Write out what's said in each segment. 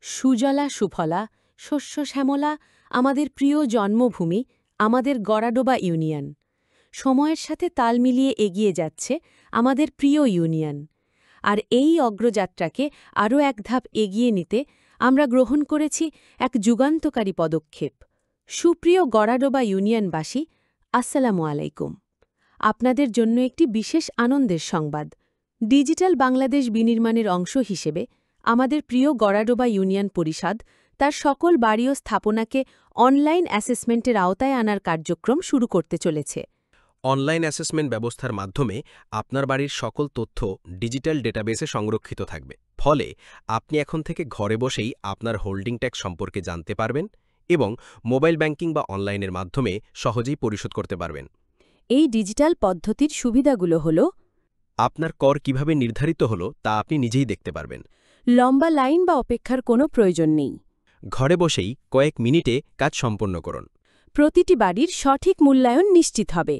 সুজলা সুফলা, শস্য শ্যামলা, আমাদের প্রিয় জন্মভূমি, আমাদের গড়াডোবা ইউনিয়ন। সময়ের সাথে তাল মিলিয়ে এগিয়ে যাচ্ছে আমাদের প্রিয় ইউনিয়ন। আর এই অগ্রযাত্রাকে আরও এক ধাপ এগিয়ে নিতে আমরা গ্রহণ করেছি এক যুগান্তকারী পদক্ষেপ। সুপ্রিয় গড়াডোবা ইউনিয়নবাসী, আসসালামু আলাইকুম। আপনাদের জন্য একটি বিশেষ আনন্দের সংবাদ। ডিজিটাল বাংলাদেশ বিনির্মাণের অংশ হিসেবে আমাদের প্রিয় গড়াডোবা ইউনিয়ন পরিষদ তার সকল বাড়ি ও স্থাপনাকে অনলাইন অ্যাসেসমেন্টের আওতায় আনার কার্যক্রম শুরু করতে চলেছে। অনলাইন অ্যাসেসমেন্ট ব্যবস্থার মাধ্যমে আপনার বাড়ির সকল তথ্য ডিজিটাল ডেটাবেসে সংরক্ষিত থাকবে। ফলে আপনি এখন থেকে ঘরে বসেই আপনার হোল্ডিং ট্যাক্স সম্পর্কে জানতে পারবেন এবং মোবাইল ব্যাংকিং বা অনলাইনের মাধ্যমে সহজেই পরিশোধ করতে পারবেন। এই ডিজিটাল পদ্ধতির সুবিধাগুলো হল: আপনার কর কিভাবে নির্ধারিত হলো তা আপনি নিজেই দেখতে পারবেন। লম্বা লাইন বা অপেক্ষার কোনো প্রয়োজন নেই। ঘরে বসেই কয়েক মিনিটে কাজ সম্পন্ন করুন। প্রতিটি বাড়ির সঠিক মূল্যায়ন নিশ্চিত হবে।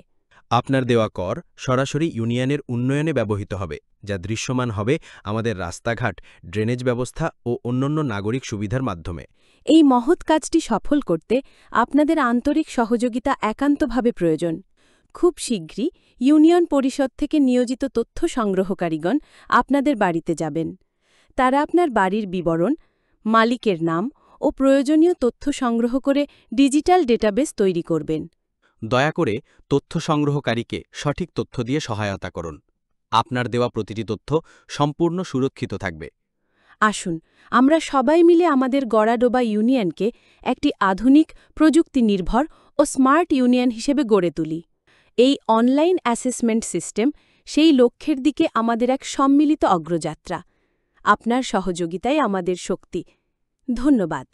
আপনার দেওয়া কর সরাসরি ইউনিয়নের উন্নয়নে ব্যবহৃত হবে, যা দৃশ্যমান হবে আমাদের রাস্তাঘাট, ড্রেনেজ ব্যবস্থা ও অন্যান্য নাগরিক সুবিধার মাধ্যমে। এই মহৎ কাজটি সফল করতে আপনাদের আন্তরিক সহযোগিতা একান্তভাবে প্রয়োজন। খুব শীঘ্রই ইউনিয়ন পরিষদ থেকে নিয়োজিত তথ্য সংগ্রহকারীগণ আপনাদের বাড়িতে যাবেন। তারা আপনার বাড়ির বিবরণ, মালিকের নাম ও প্রয়োজনীয় তথ্য সংগ্রহ করে ডিজিটাল ডেটাবেস তৈরি করবেন। দয়া করে তথ্য সংগ্রহকারীকে সঠিক তথ্য দিয়ে সহায়তা করুন। আপনার দেওয়া প্রতিটি তথ্য সম্পূর্ণ সুরক্ষিত থাকবে। আসুন আমরা সবাই মিলে আমাদের গড়াডোবা ইউনিয়নকে একটি আধুনিক, প্রযুক্তি নির্ভর ও স্মার্ট ইউনিয়ন হিসেবে গড়ে তুলি। এই অনলাইন অ্যাসেসমেন্ট সিস্টেম সেই লক্ষ্যের দিকে আমাদের এক সম্মিলিত অগ্রযাত্রা। আপনার সহযোগিতাই আমাদের শক্তি। ধন্যবাদ।